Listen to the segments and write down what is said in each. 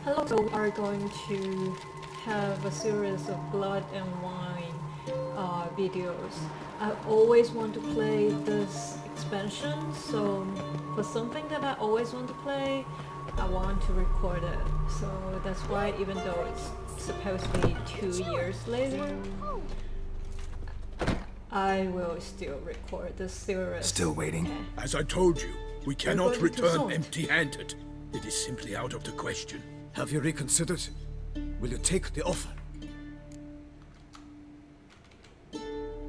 Hello, so we are going to have a series of Blood and Wine videos. I always want to play this expansion, so for something that I always want to play, I want to record it. So that's why, even though it's supposed to be 2 years later, I will still record this series. Still waiting? As I told you, we cannot going to return Salt. empty-handed. It is simply out of the question. Have you reconsidered? Will you take the offer?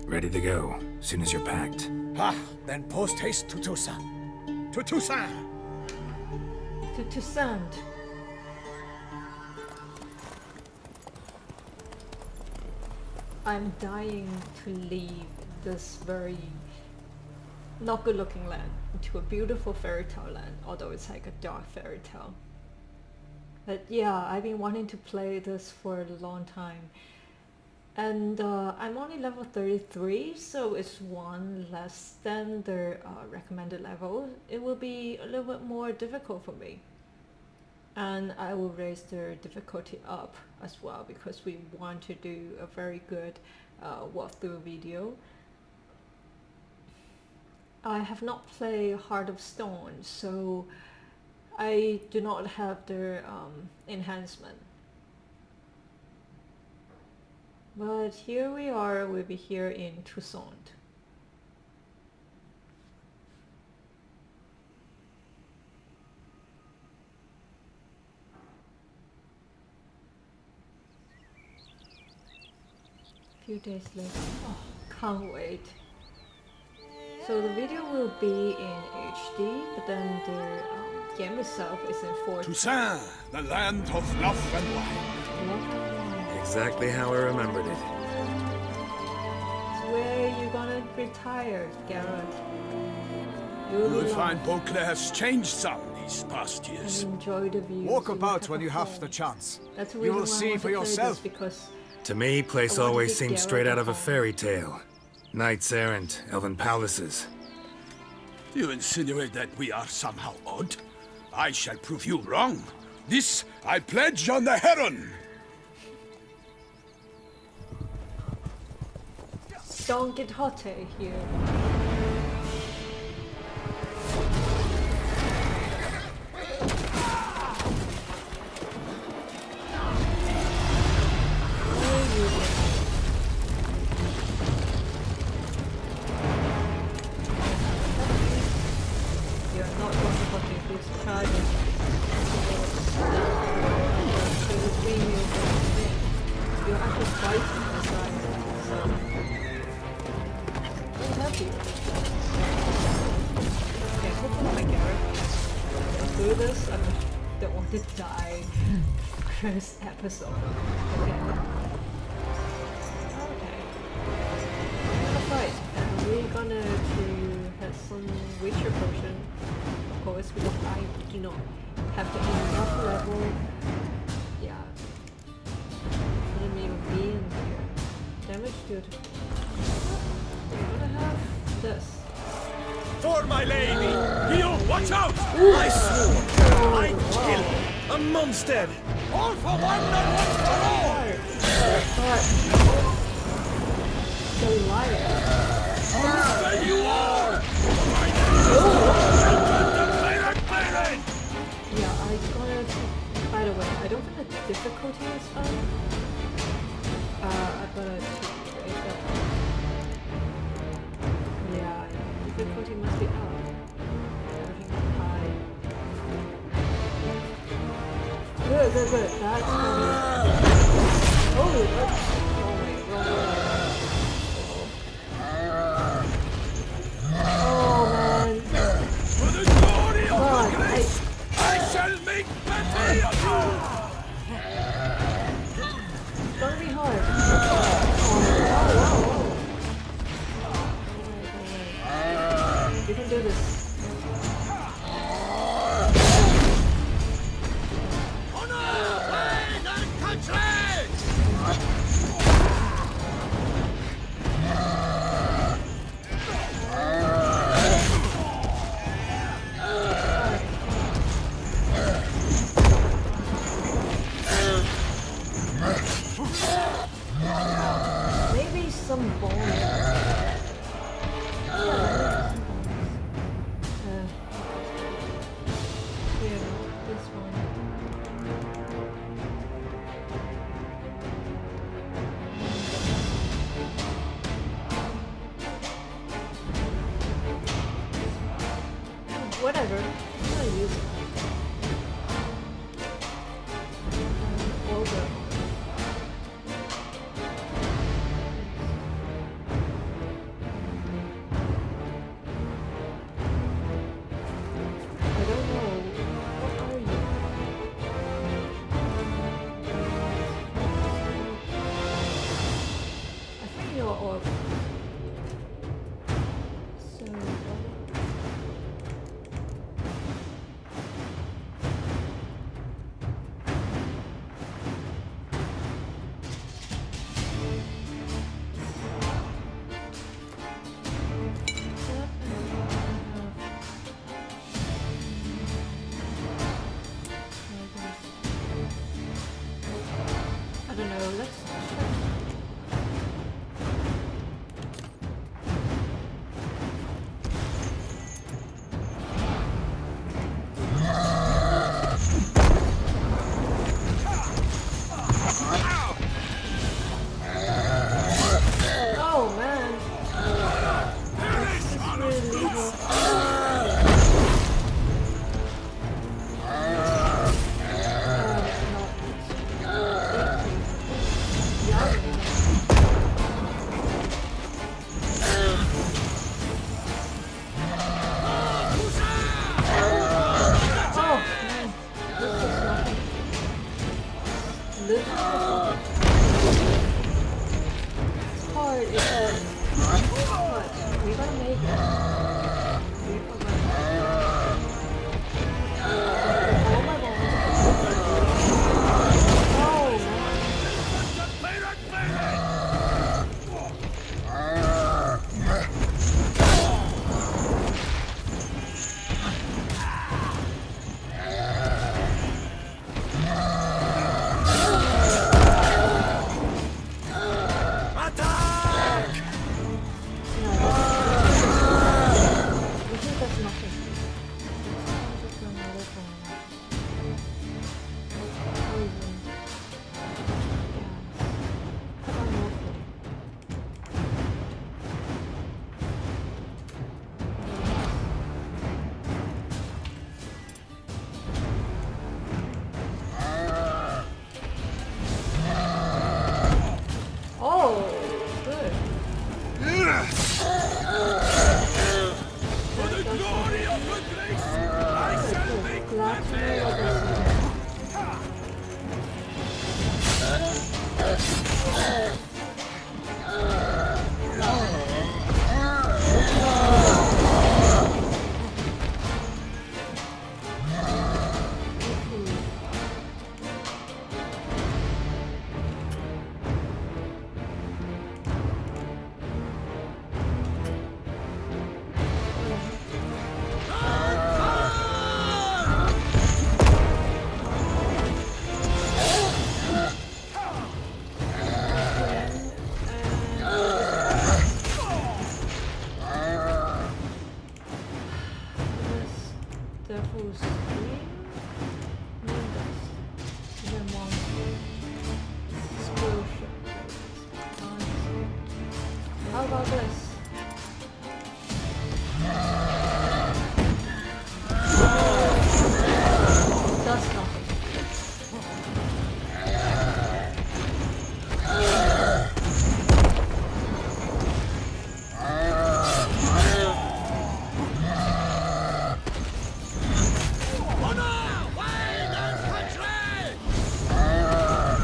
Ready to go, soon as you're packed. Ah, then post haste to Toussaint. To Toussaint! To Toussaint. I'm dying to leave this very not good looking land into a beautiful fairy tale land, although it's like a dark fairy tale. But yeah, I've been wanting to play this for a long time. And I'm only level 33, so it's one less than the recommended level. It will be a little bit more difficult for me. And I will raise the difficulty up as well, because we want to do a very good walkthrough video. I have not played Heart of Stone, so I do not have the enhancement. But here we are, we'll be here in Toussaint. Few days later. Oh, can't wait. So the video will be in HD, but then the game itself is in 4K. Toussaint, the land of love and wine. Exactly how I remembered it. So where are you gonna retire, Geralt? You will find Beauclair has changed some these past years. And enjoy the views. Walk you about have when you have home. the chance. That's the You reason will why I see want for to play yourself. this, because To me, place I want to always give seemed Geralt straight out a of a home. fairy tale. Knights errant, elven palaces. You insinuate that we are somehow odd? I shall prove you wrong. This I pledge on the Heron. don't get hot here. You're not going to fucking use charges. You're actually fighting this guy, so I'm happy. Okay, hopefully my Geralt can do this. I don't want to die first episode. Okay. Okay. We're gonna fight, and we're gonna have some Witcher potion, of course, because I do not have the enough level. Yeah. Shouldn't even be in here. Damage due to. We're gonna have this. For my lady! Leo, watch out! I swore I'd kill a monster! All for one and one for all! The liar. There you are! Yeah, I gonna. By the way, I don't think the difficulty is up. I gotta raise that. Yeah, difficulty must be up. Everything is high. Good. That's oh, that's wrong way. Oh man. For the glory of God, the grace, I shall make battle of you! It's gonna be hard. Oh, wow. You can do this. Honor, wine, and country! little hard. It's hard, but we're gonna make it. We're gonna all my bones. Oh man. We think that's nothing. Just another thing. Poison. Gas. Come on, morphine. Oh, good. For the glory of your grace, I shall make Glad to know what this is. Devil's Scream? Moon Dust. Then one explosion. Nice. How about this? That's nothing.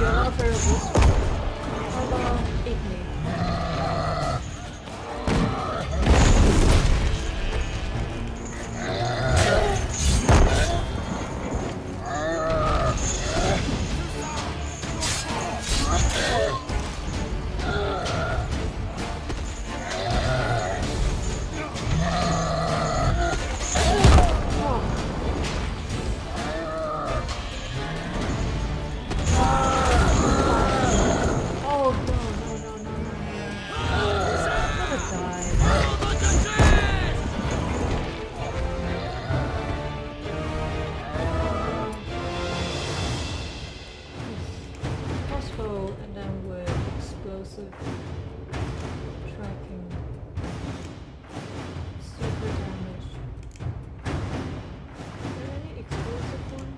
You're not very good. How about eat me? Oh no, no, no, no, no, no. I'm gonna die. Crossbow and then with explosive tracking. Super damage. Is there any explosive one?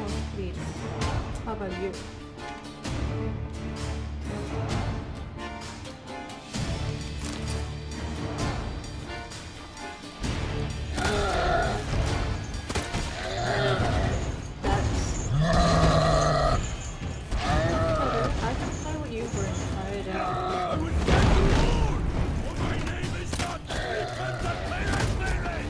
Oh, bleed. How about you? That's I can play with you for an entire day. I would get you more, for my name is not Richard the Pirate.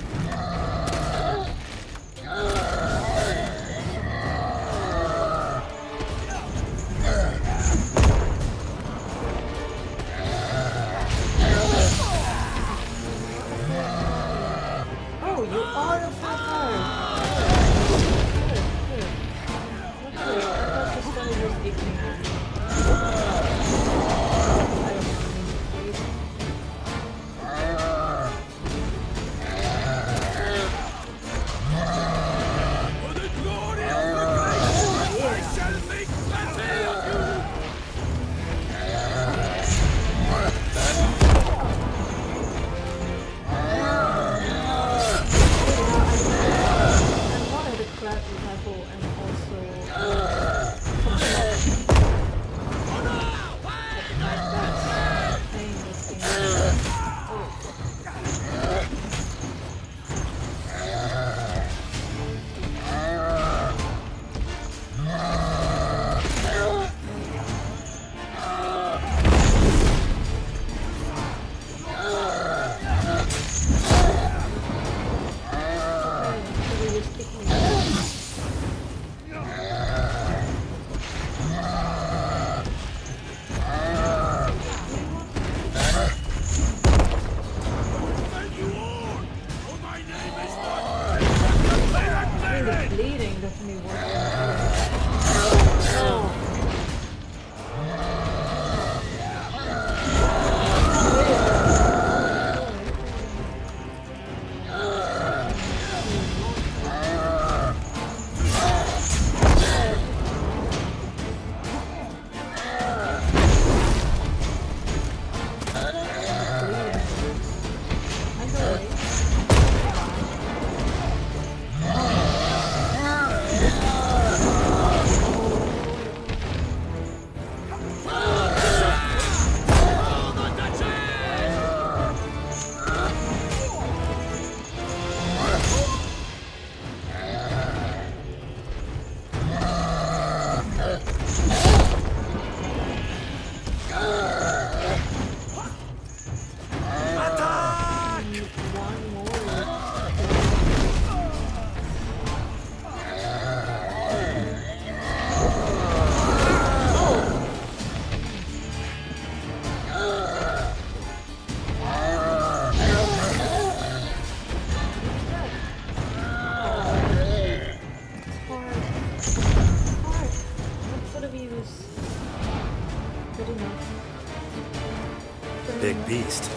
big beast.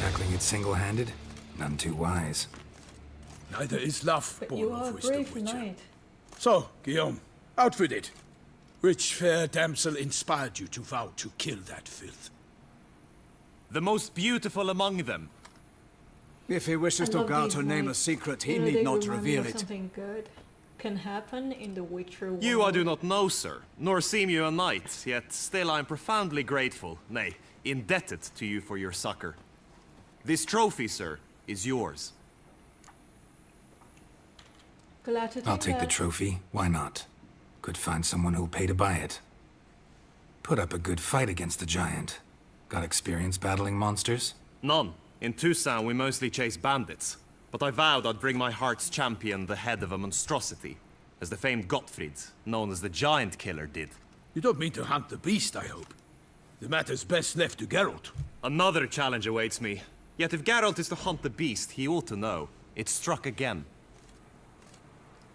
Tackling it single-handed? None too wise. Neither is love But born you are of a wisdom, brave Witcher. knight. So, Guillaume, out with it. Which fair damsel inspired you to vow to kill that filth? The most beautiful among them. If he wishes I to love guard these her name a knights. secret, he You know, need they not remind me reveal of it. Something good can happen in the Witcher world. You I do not know, sir, nor seem you a knight, yet still I am profoundly grateful, nay, indebted to you for your succor. This trophy, sir, is yours. Glad to take I'll take the that. trophy. Why not? Could find someone who'll pay to buy it. Put up a good fight against the giant. Got experience battling monsters? None. In Toussaint we mostly chase bandits, but I vowed I'd bring my heart's champion the head of a monstrosity, as the famed Gottfried, known as the Giant Killer, did. You don't mean to hunt the beast, I hope. The matter's best left to Geralt. Another challenge awaits me. Yet if Geralt is to hunt the beast, he ought to know. It struck again.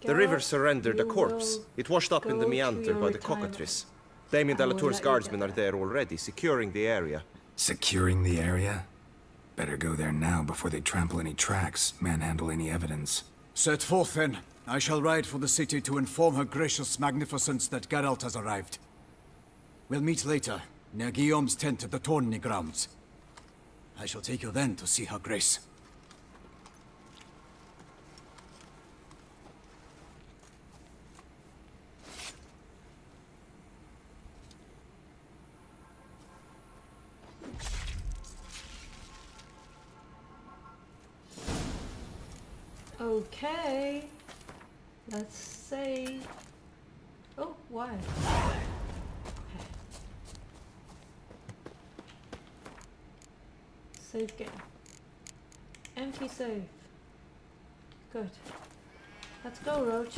The river Geralt, surrendered a you corpse. will It washed up in the go to meander your by the retirement. cockatrice. Damien I will Delatour's let you guardsmen get are that. there already, securing the area. Securing the area? Better go there now before they trample any tracks, manhandle any evidence. Set forth then. I shall ride for the city to inform her gracious magnificence that Geralt has arrived. We'll meet later, near Guillaume's tent at the Tourney grounds. I shall take you then to see her grace. Okay. Let's say. Oh, why? Okay. Save game. Empty save. Good. Let's go, Roach.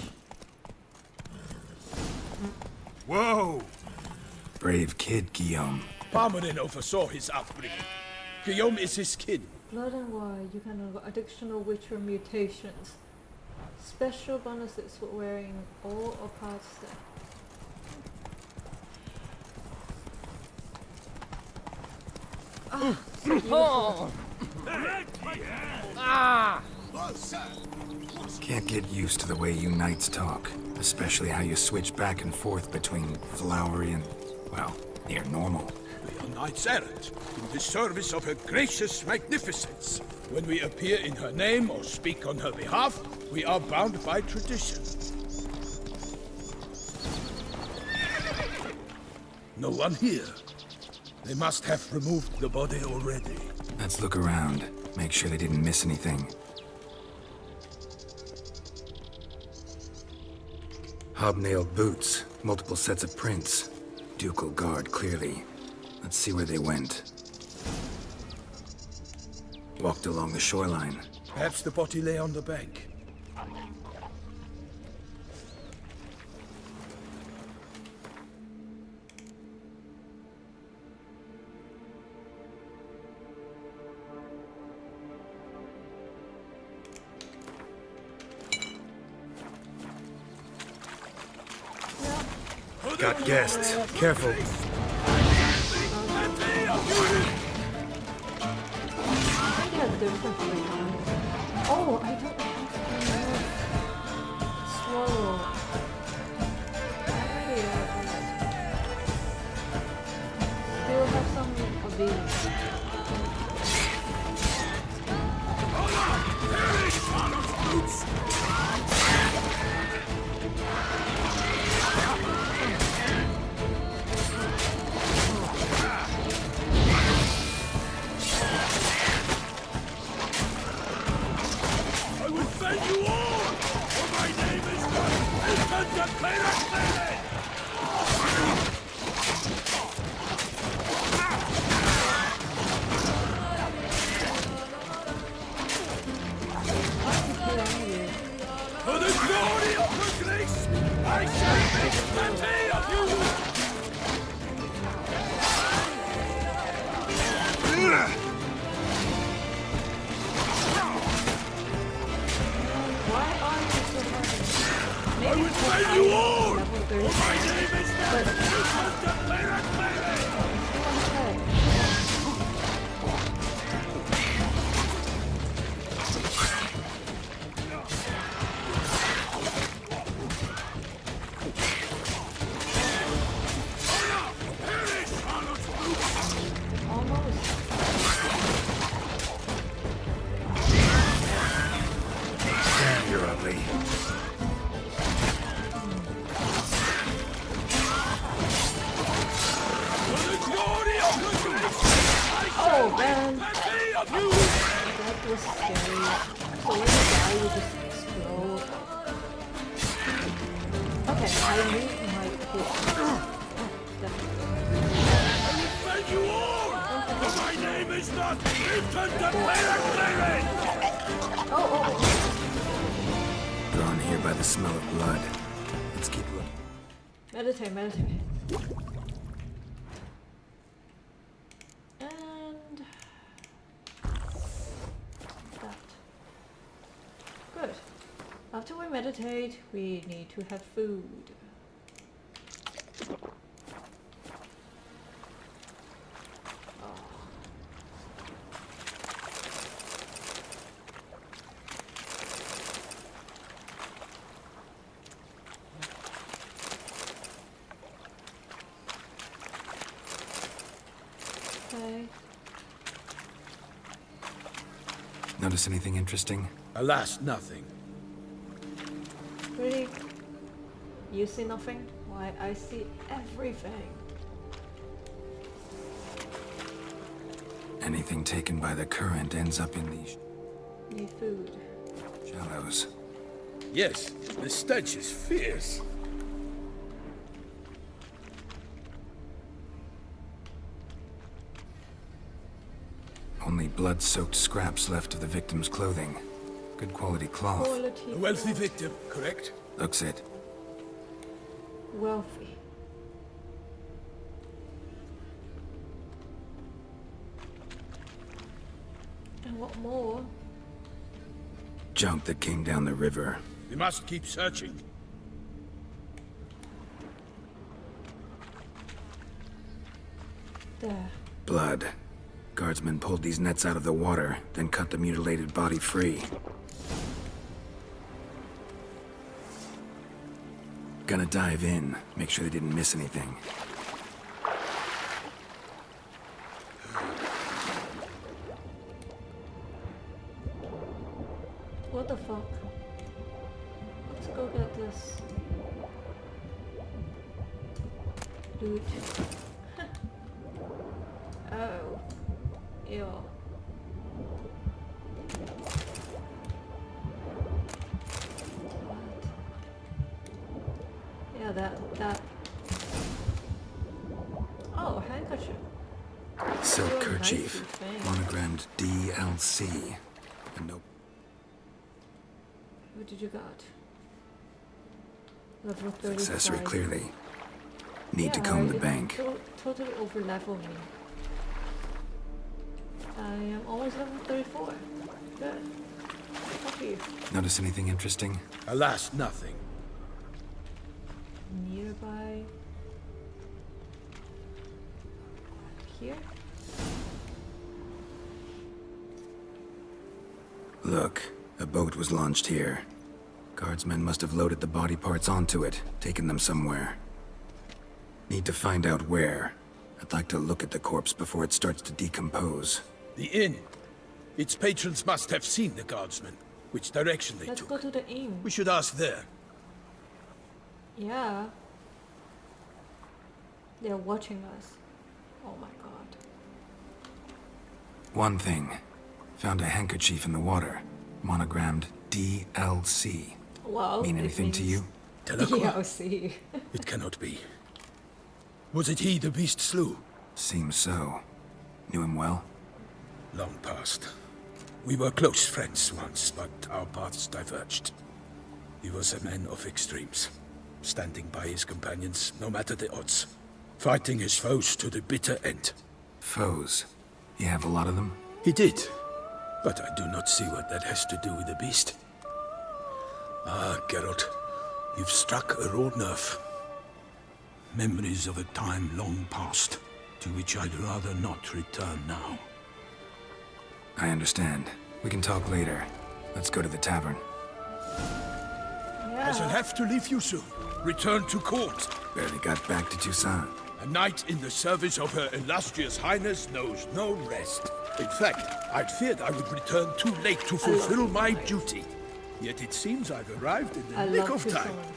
Whoa! Brave kid, Guillaume. Parmanin oversaw his upbringing. Guillaume is his kin. Blood and wine, you can have additional Witcher mutations. Special bonuses for wearing all or parts set. Ah, so beautiful. Can't get used to the way you knights talk, especially how you switch back and forth between flowery and, well, near normal. We are knights errant, in the service of her gracious magnificence. When we appear in her name or speak on her behalf, we are bound by tradition. No one here. They must have removed the body already. Let's look around, make sure they didn't miss anything. Hobnailed boots, multiple sets of prints. Ducal guard, clearly. Let's see where they went. Walked along the shoreline. Perhaps the body lay on the bank. Got guests. Careful. I have different mechanics. Oh, I don't have enough swallow. I already have. Still have some of these. I will fell you all! For my name is not contemplated! was scary. So when you die, you just explode. Okay, I need my pistol. Definitely. Thank you all! My name is not Ethan the Cleric! Oh. Drawn here by the smell of blood. Let's keep looking. Meditate. And that. Good. After we meditate, we need to have food. Okay. Notice anything interesting? Alas, nothing. Really? You see nothing? Why, I see everything. Anything taken by the current ends up in these Need food. shallows. Yes, the stench is fierce. Only blood-soaked scraps left of the victim's clothing. Good quality cloth. Quality. A wealthy victim, correct? Looks it. Wealthy. And what more? Junk that came down the river. We must keep searching. There. Blood. Guardsmen pulled these nets out of the water, then cut the mutilated body free. Gonna dive in, make sure they didn't miss anything. What the fuck? Let's go get this. Loot. Oh. Ew. Yeah, that. Oh, handkerchief. Silk Real kerchief, nicey thing. monogrammed DLC. And no. What did you got? Level 35. Accessory clearly. Need to Yeah, comb the it bank. Totally over level me. I am almost level 34. Good. Happy. Notice anything interesting? Alas, nothing. Nearby. Here? Look, a boat was launched here. Guardsmen must have loaded the body parts onto it, taken them somewhere. Need to find out where. I'd like to look at the corpse before it starts to decompose. The inn. Its patrons must have seen the guardsmen. Which direction they Let's took. go to the inn. We should ask there. Yeah. They're watching us. Oh my god. One thing. Found a handkerchief in the water. Monogrammed DLC. Wow. Mean anything to you? Delacroix? DLC. It cannot be. Was it he the beast slew? Seems so. Knew him well? Long past. We were close friends once, but our paths diverged. He was a man of extremes, standing by his companions no matter the odds, fighting his foes to the bitter end. Foes. You have a lot of them? He did, but I do not see what that has to do with the beast. Ah, Geralt, you've struck a raw nerve. Memories of a time long past, to which I'd rather not return now. I understand. We can talk later. Let's go to the tavern. I shall Yeah. have to leave you soon. Return to court. Barely got back to Toussaint. A knight in the service of Her Illustrious Highness knows no rest. In fact, I'd feared I would return too late to fulfill my duty. Yet it seems I've arrived in the I nick love of time. Toussaint.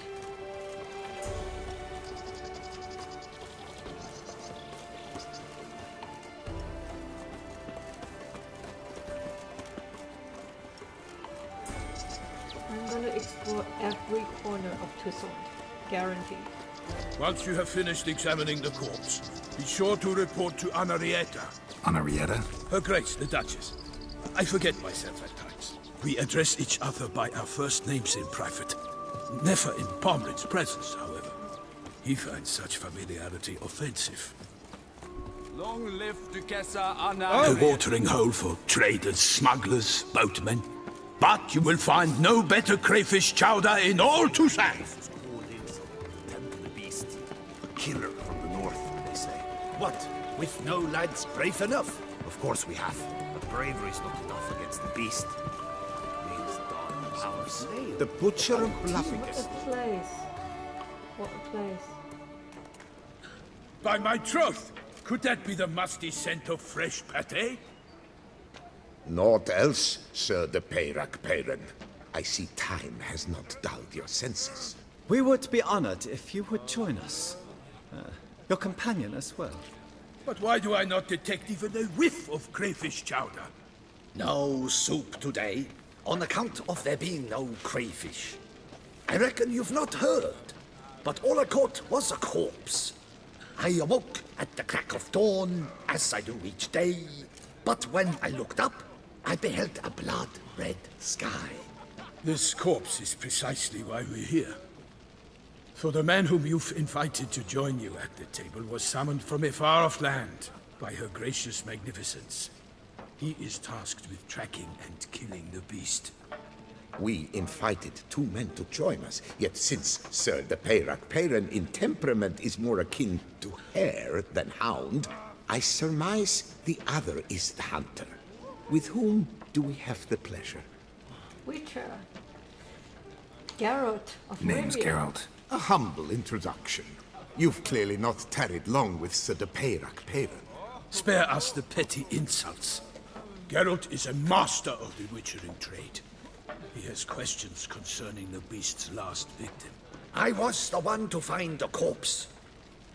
every corner of Toussaint. Guaranteed. Once you have finished examining the corpse, be sure to report to Anarietta. Anarietta? Her Grace, the Duchess. I forget myself at times. We address each other by our first names in private. Never in Pomrin's presence, however. He finds such familiarity offensive. Long live Duchessa Anna. A watering hole for traders, smugglers, boatmen. But you will find no better crayfish chowder in all Toussaint. Temple the beast. A killer from the north, they say. What? With no lads brave enough? Of course we have. But bravery's not enough against the beast. Means dark powers. The butcher of What Bluffingus. a place. What a place. By my troth, could that be the musty scent of fresh pate? Naught else, Sir de Peyrac Peyran. I see time has not dulled your senses. We would be honored if you would join us. Your companion as well. But why do I not detect even a whiff of crayfish chowder? No soup today, on account of there being no crayfish. I reckon you've not heard, but all I caught was a corpse. I awoke at the crack of dawn, as I do each day, but when I looked up, I beheld a blood-red sky. This corpse is precisely why we're here. For the man whom you've invited to join you at the table was summoned from a far-off land by her gracious magnificence. He is tasked with tracking and killing the beast. We invited 2 men to join us, yet since Sir de Peyrac Peyran in temperament is more akin to hare than hound, I surmise the other is the hunter. With whom do we have the pleasure? Witcher. Geralt of Name's Rivia. Geralt. A humble introduction. You've clearly not tarried long with Sir de Peyrac Peyran. Spare us the petty insults. Geralt is a master of the witchering trade. He has questions concerning the beast's last victim. I was the one to find the corpse.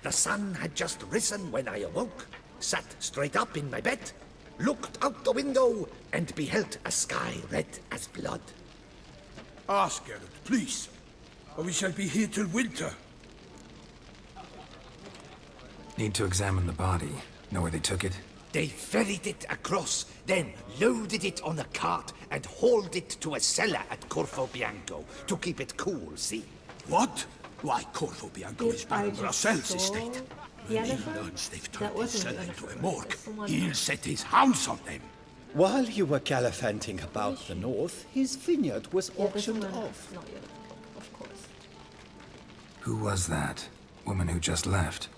The sun had just risen when I awoke, sat straight up in my bed, looked out the window, and beheld a sky red as blood. Ask Geralt, please, or we shall be here till winter. Need to examine the body. Know where they took it? They ferried it across, then loaded it on a cart and hauled it to a cellar at Corvo Bianco to keep it cool, see? What? Why, Corvo Bianco is Did I Baron just Rossel's saw estate. the When he elephant? learns they've That turned his wasn't cellar the into a elephant, morgue, that's someone he'll else. set his hounds on them. While you were gallivanting about the north, his vineyard was Yeah, this auctioned one off. not yet, of course. Who was that? Woman who just left.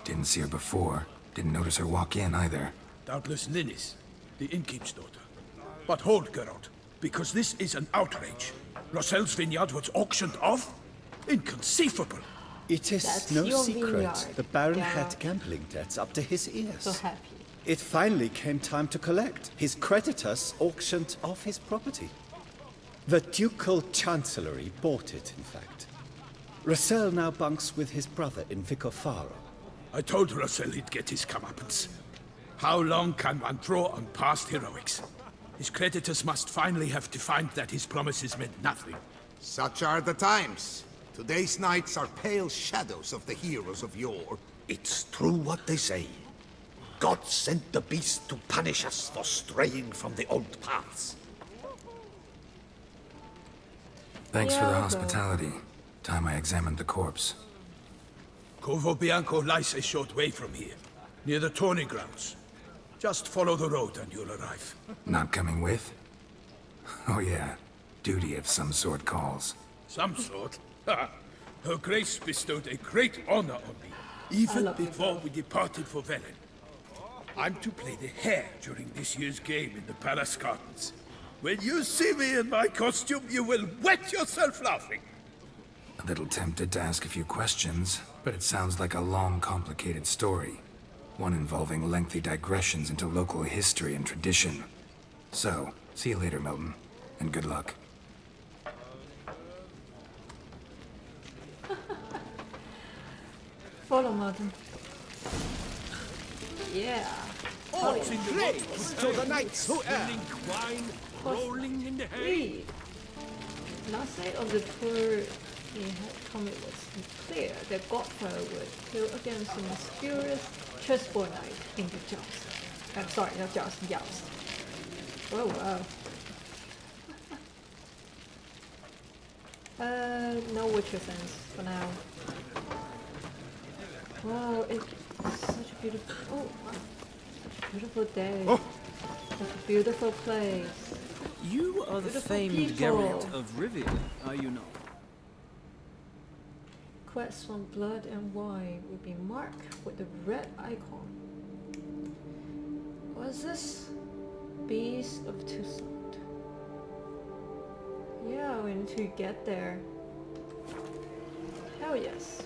Didn't see her before. Didn't notice her walk in either. Doubtless Linnis, the innkeep's daughter. But hold, Geralt, because this is an outrage. Rossel's vineyard was auctioned off? Inconceivable. It is That's no your secret. vineyard, The Baron Geralt. had gambling debts up to his ears. So happy. It finally came time to collect. His creditors auctioned off his property. The Ducal Chancellery bought it, in fact. Rossel now bunks with his brother in Vicofaro. I told Rossel he'd get his comeuppance. How long can one draw on past heroics? His creditors must finally have defined that his promises meant nothing. Such are the times. Today's knights are pale shadows of the heroes of yore. It's true what they say. God sent the beast to punish us for straying from the old paths. Thanks for the Yeah, hospitality. Time I examined the corpse. Corvo Bianco lies a short way from here, near the tourney grounds. Just follow the road and you'll arrive. Not coming with? Oh yeah. Duty of some sort calls. Some sort. Her Grace bestowed a great honor on me, even love you, before we departed for Velen. I'm to play the hare during this year's game in the palace gardens. When you see me in my costume, you will wet yourself laughing. A little tempted to ask a few questions, but it sounds like a long, complicated story. One involving lengthy digressions into local history and tradition. So, see you later, Milton, and good luck. Follow Martin. Yeah. Oh, praise to the knights who err. Read. Last night on the tour, he had told me it was clear that Godfather would kill against a mysterious chessboard knight in the joust. I'm sorry, not joust, joust. Oh wow. No Witcher sense for now. Wow, it's such a beautiful. Oh wow, such a beautiful day. Such a beautiful place. You are the Beautiful famed people. Geralt of Rivia, are you not? Quests from Blood and Wine will be marked with the red icon. What's this? Beast of Toussaint. Yeah, we need to get there. Hell yes.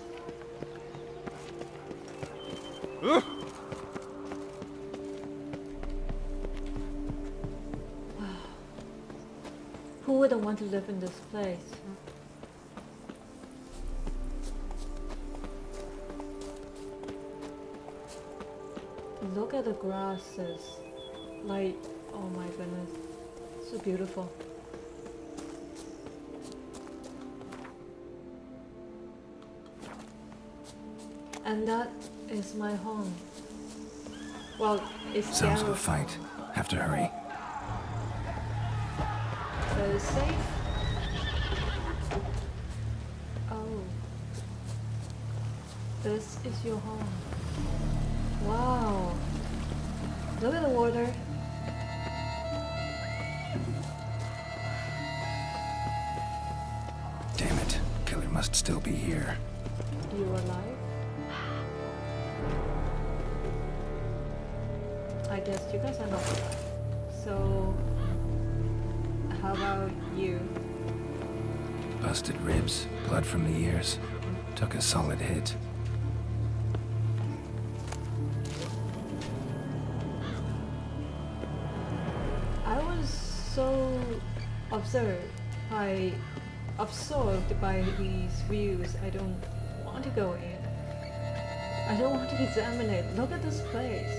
Wow. Who wouldn't want to live in this place? Look at the grasses. Like, oh my goodness. So beautiful. And that is my home. Well, it's Sounds of a Geralt. fight. Have to hurry. So it's safe. Oh. This is your home. Wow. Look at the water. Damn it. Killer must still be here. You alive? I guess you guys are not alive. So, how about you? Busted ribs, blood from the ears. Took a solid hit. I was so absorbed by these views. I don't want to go in. I don't want to examine it. Look at this place.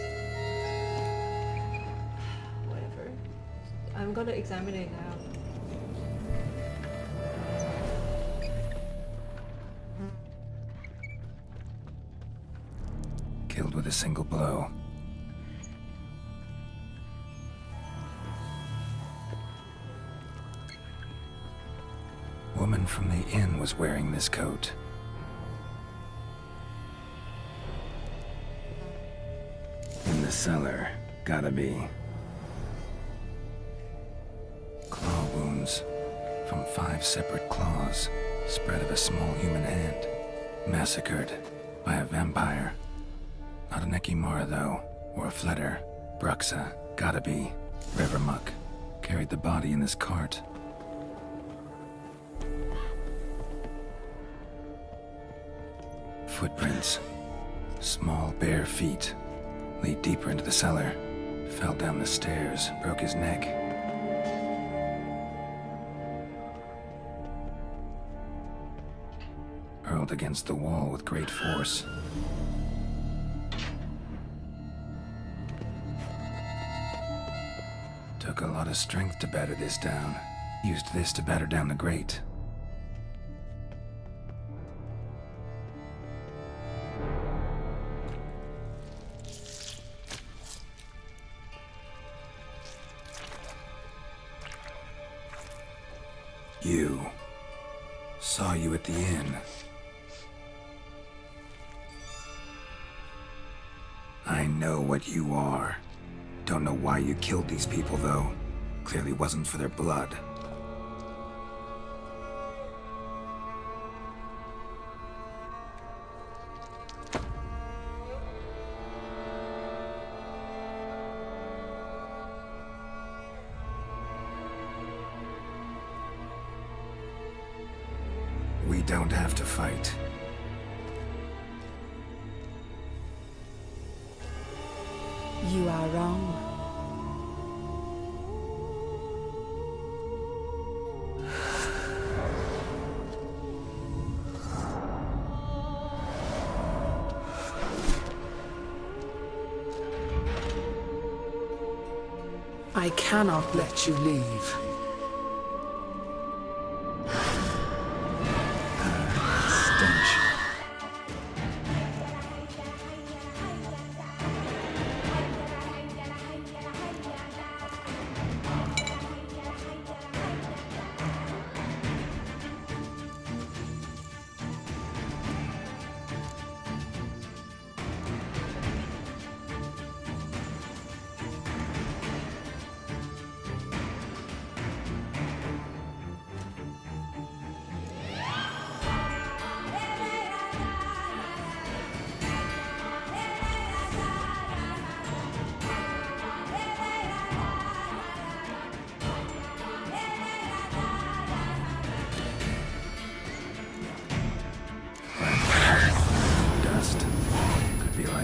Whatever. I'm gonna examine it now. Killed with a single blow. Woman from the inn was wearing this coat. In the cellar, gotta be. Claw wounds from 5 separate claws, spread of a small human hand. Massacred by a vampire. Not an Ekimara though, or a Fletter. Bruxa, gotta be. Rivermuck carried the body in this cart. Footprints. Small, bare feet. Lead deeper into the cellar. Fell down the stairs, broke his neck. Hurled against the wall with great force. Took a lot of strength to batter this down. Used this to batter down the grate. You. Saw you at the inn. I know what you are. Don't know why you killed these people, though. Clearly wasn't for their blood. We don't have to fight. You are wrong. I cannot let you leave.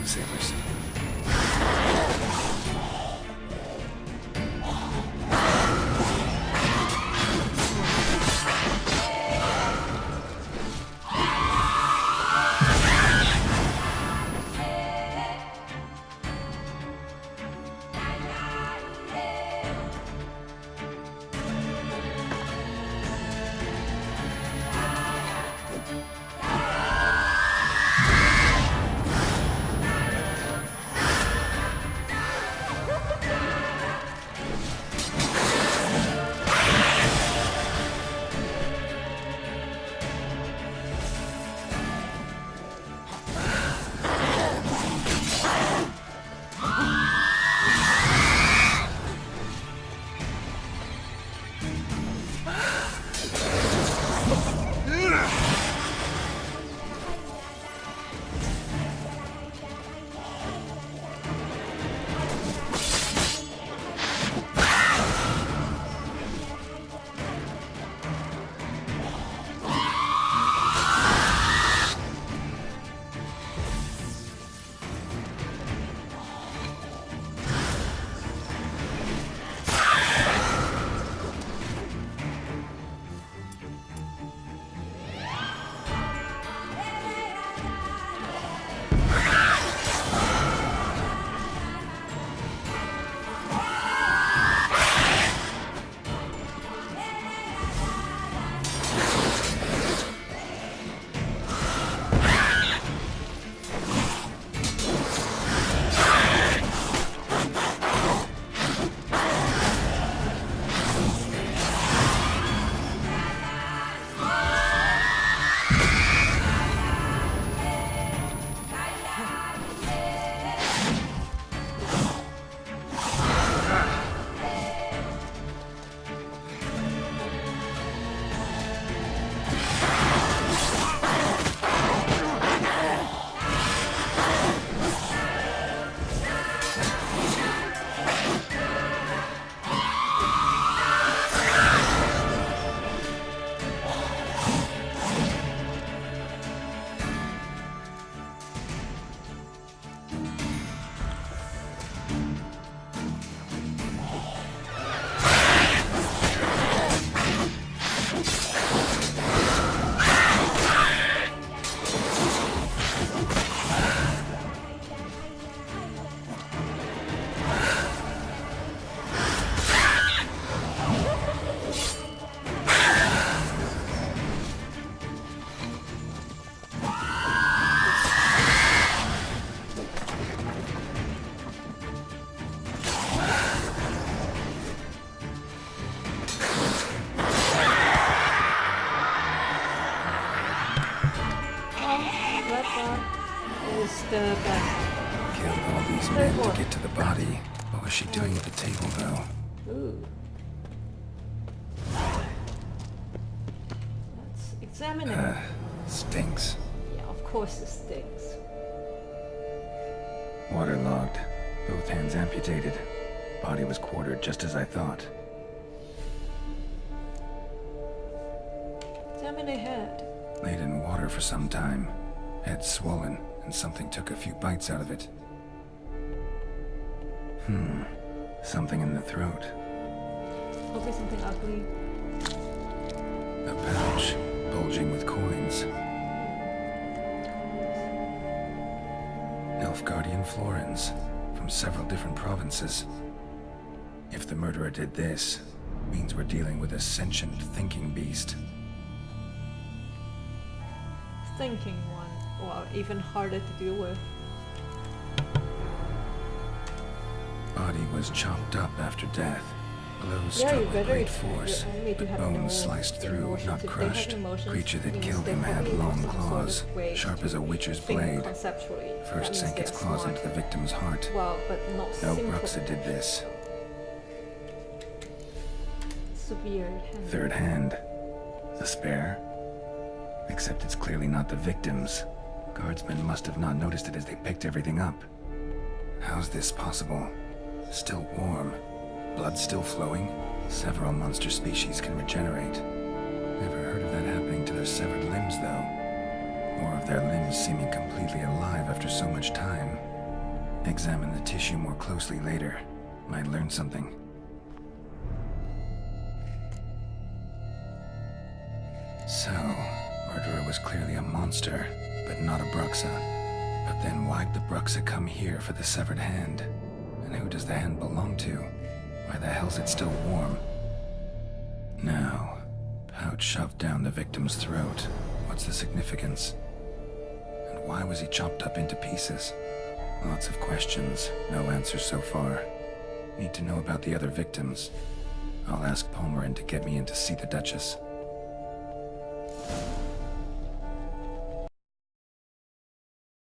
lifesavers. The best. Killed all these men to get to the body. What was she doing at the table, though? Ooh. Let's examine it. Stinks. Yeah, of course it stinks. Waterlogged. Both hands amputated. Body was quartered just as I thought. Examine the head. Laid in water for some time. Head swollen, and something took a few bites out of it. Something in the throat. Hopefully something ugly. A pouch, bulging with coins. Nilfgaardian florins, from several different provinces. If the murderer did this, means we're dealing with a sentient thinking beast. Thinking one. Well, even harder to deal with. Body was chopped up after death. Blows Yeah, you struck with better. great force, Your enemy to but have bones no sliced through, emotions. not If they have crushed. emotions, Creature that means killed they him had probably long have some sort of claws, way sharp as a witcher's think blade. conceptually. That First means sank its they're claws smart. into the victim's heart. Well, but not No simple. Bruxa did this. Severe hand. Third hand. A spare? Except it's clearly not the victim's. Guardsmen must have not noticed it as they picked everything up. How's this possible? Still warm. Blood still flowing? Several monster species can regenerate. Never heard of that happening to their severed limbs, though. Or of their limbs seeming completely alive after so much time. Examine the tissue more closely later. Might learn something. So, murderer was clearly a monster, but not a Bruxa. But then why'd the Bruxa come here for the severed hand? And who does the hand belong to? Why the hell's it still warm? Now, pouch shoved down the victim's throat. What's the significance? And why was he chopped up into pieces? Lots of questions, no answers so far. Need to know about the other victims. I'll ask Palmerin to get me in to see the Duchess.